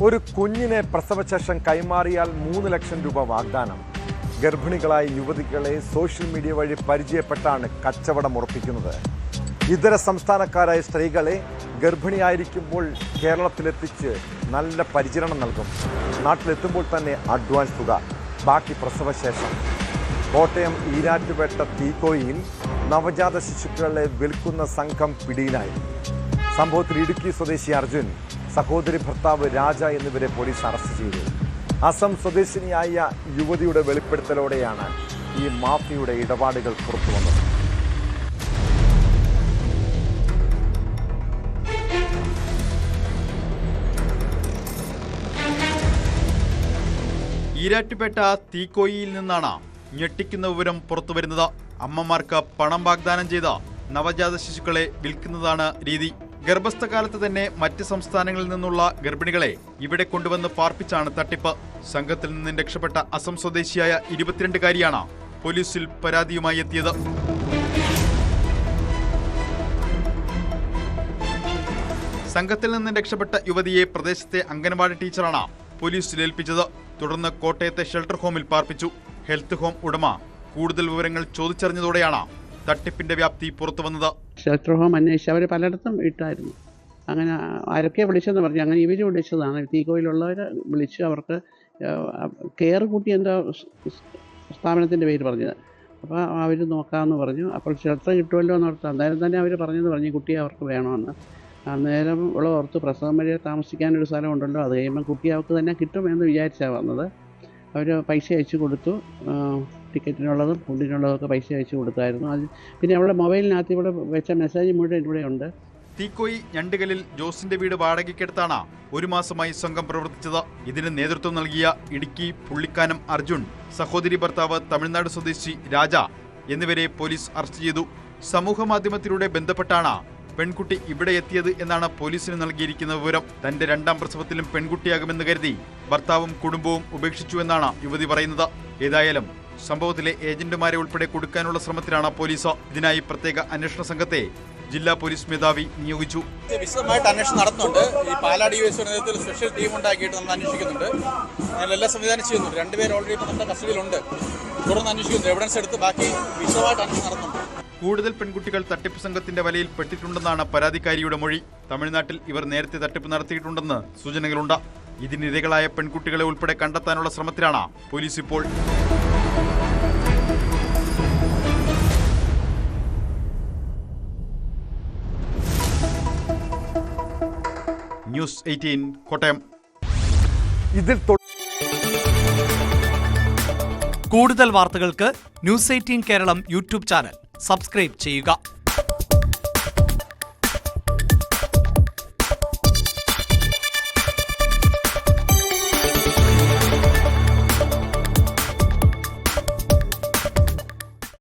ഒരു കുഞ്ഞിനെ പ്രസവശേഷം കൈമാറിയാൽ 3 ലക്ഷം രൂപ വാഗ്ദാനം. ഗർഭിണികളായ യുവതികളെ സോഷ്യൽ മീഡിയ വഴി പരിചയപ്പെട്ടാണ് കച്ചവടം ഉറപ്പിക്കുന്നത്. ഇതര സംസ്ഥാനക്കാരായ സ്ത്രീകളെ ഗർഭിണിയായിരിക്കുമ്പോൾ കേരളത്തിലെത്തിച്ച് നല്ല പരിചരണം നൽകും. നാട്ടിലെത്തുമ്പോൾ തന്നെ അഡ്വാൻസ് തുക, ബാക്കി പ്രസവശേഷം. കോട്ടയം ഈരാറ്റുപേട്ട തീക്കോയിൽ നവജാത ശിശുക്കളെ വിൽക്കുന്ന സംഘം പിടിയിലായി. സംഭവത്തിൽ ഇടുക്കി സ്വദേശി അർജുൻ, സഹോദരി ഭർത്താവ് രാജ എന്നിവരെ പോലീസ് അറസ്റ്റ് ചെയ്തു. അസം സ്വദേശിനിയായ യുവതിയുടെ വെളിപ്പെടുത്തലോടെയാണ് ഈ മാഫിയയുടെ ഇടപാടുകൾ പുറത്തുവന്നത്. ഈരാറ്റുപേട്ട തീക്കോയിയിൽ നിന്നാണ് ഞെട്ടിക്കുന്ന വിവരം പുറത്തുവരുന്നത്. അമ്മമാർക്ക് പണം വാഗ്ദാനം ചെയ്ത നവജാത ശിശുക്കളെ വിൽക്കുന്നതാണ് രീതി. ഗർഭസ്ഥകാലത്ത് തന്നെ മറ്റ് സംസ്ഥാനങ്ങളിൽ നിന്നുള്ള ഗർഭിണികളെ ഇവിടെ കൊണ്ടുവന്ന് പാർപ്പിച്ചാണ് തട്ടിപ്പ്. സംഘത്തിൽ നിന്ന് രക്ഷപ്പെട്ട അസം സ്വദേശിയായ 22-കാരിയാണ് പോലീസിൽ പരാതിയുമായി എത്തിയത്. സംഘത്തിൽ നിന്ന് രക്ഷപ്പെട്ട യുവതിയെ പ്രദേശത്തെ അംഗനവാടി ടീച്ചറാണ് പോലീസിൽ ഏൽപ്പിച്ചത്. തുടർന്ന് കോട്ടയത്തെ ഷെൽട്ടർ ഹോമിൽ പാർപ്പിച്ചു. ഹെൽത്ത് ഹോം ഉടമ കൂടുതൽ വിവരങ്ങൾ ചോദിച്ചറിഞ്ഞതോടെയാണ് തട്ടിപ്പിന്റെ വ്യാപ്തി പുറത്തു വന്നത്. ഷെൽട്ടർ ഹോം അന്വേഷിച്ച് അവർ പലയിടത്തും ഇട്ടായിരുന്നു. അങ്ങനെ ആരൊക്കെ വിളിച്ചെന്ന് പറഞ്ഞു. അങ്ങനെ ഇവർ വിളിച്ചതാണ്. തീക്കോയിലുള്ളവർ വിളിച്ച് അവർക്ക് കെയർ കൂട്ടി എന്തോ സ്ഥാപനത്തിൻ്റെ പേര് പറഞ്ഞത്. അപ്പോൾ അവർ നോക്കാമെന്ന് പറഞ്ഞു. അപ്പോൾ ഷെൽട്ടർ കിട്ടുമല്ലോ എന്നോർത്ത് അന്നേരം തന്നെ അവർ പറഞ്ഞു കുട്ടിയെ അവർക്ക് വേണമെന്ന്. അന്നേരം ഉള്ള ഓർത്ത് പ്രസവം വരെ താമസിക്കാനൊരു സ്ഥലമുണ്ടല്ലോ, അത് കഴിയുമ്പോൾ കുട്ടി അവർക്ക് തന്നെ കിട്ടുമെന്ന് വിചാരിച്ചാണ് വന്നത്. അവർ പൈസ അയച്ചു കൊടുത്തു. ടിക്കറ്റിനുള്ളതും ഫുഡിനുള്ളതൊക്കെ പൈസ അയച്ചു കൊടുത്തായിരുന്നു. അത് പിന്നെ അവളുടെ മൊബൈലിനകത്ത് ഇവിടെ വെച്ച മെസ്സേജ് മുഴുവൻ ഇവിടെ ഉണ്ട്. തീക്കോയി ഞണ്ടുകലിൽ ജോസിന്റെ വീട് വാടകയ്ക്കെടുത്താണ് 1 മാസമായി സംഘം പ്രവർത്തിച്ചത്. ഇതിന് നേതൃത്വം നൽകിയ ഇടുക്കി പുള്ളിക്കാനം അർജുൻ, സഹോദരി ഭർത്താവ് തമിഴ്നാട് സ്വദേശി രാജ എന്നിവരെ പോലീസ് അറസ്റ്റ് ചെയ്തു. സമൂഹ മാധ്യമത്തിലൂടെ ബന്ധപ്പെട്ടാണ് പെൺകുട്ടി ഇവിടെ എത്തിയത് എന്നാണ് പോലീസിന് നൽകിയിരിക്കുന്ന വിവരം. തന്റെ 2ാം പ്രസവത്തിലും പെൺകുട്ടിയാകുമെന്ന് കരുതി ഭർത്താവും കുടുംബവും ഉപേക്ഷിച്ചു എന്നാണ് യുവതി പറയുന്നത്. ഏതായാലും സംഭവത്തിലെ ഏജന്റുമാരെ ഉൾപ്പെടെ കൊടുക്കാനുള്ള ശ്രമത്തിലാണ് പോലീസ്. ഇതിനായി പ്രത്യേക അന്വേഷണ സംഘത്തെ ജില്ലാ പോലീസ് മേധാവി നിയോഗിച്ചു. വിശദമായിട്ട് അന്വേഷണം നടത്തുന്നുണ്ട്. ഈ പാലാടി ഡിവൈഎസ്പിയുടെ നേതൃത്വത്തിൽ സ്പെഷ്യൽ ടീം ഉണ്ടാക്കിയിട്ട് നമ്മൾ അന്വേഷിക്കുന്നുണ്ട്. ഞങ്ങളെല്ലാം സംവിധാനം ചെയ്യുന്നുണ്ട്. 2 പേര് ഓൾറെഡി ഇപ്പോൾ നമ്മുടെ കസ്റ്റഡിയിലുണ്ട്. തുടർന്ന് അന്വേഷിക്കുന്നുണ്ട്. എവിഡൻസ് എടുത്ത് ബാക്കി വിശദമായിട്ട് അന്വേഷണം നടത്തുന്നുണ്ട്. കൂടുതൽ പെൺകുട്ടികൾ തട്ടിപ്പ് സംഘത്തിന്റെ വലയിൽ പെട്ടിട്ടുണ്ടെന്നാണ് പരാതിക്കാരിയുടെ മൊഴി. തമിഴ്നാട്ടിൽ ഇവർ നേരത്തെ തട്ടിപ്പ് നടത്തിയിട്ടുണ്ടെന്ന് സൂചനകളുണ്ട്. ഇതിനിരകളായ പെൺകുട്ടികളെ ഉൾപ്പെടെ കണ്ടെത്താനുള്ള ശ്രമത്തിലാണ് പോലീസ് ഇപ്പോൾ. ന്യൂസ് 18 കോട്ടയം. കൂടുതൽ വാർത്തകൾക്ക് news 18 Keralam YouTube channel subscribe ചെയ്യുക.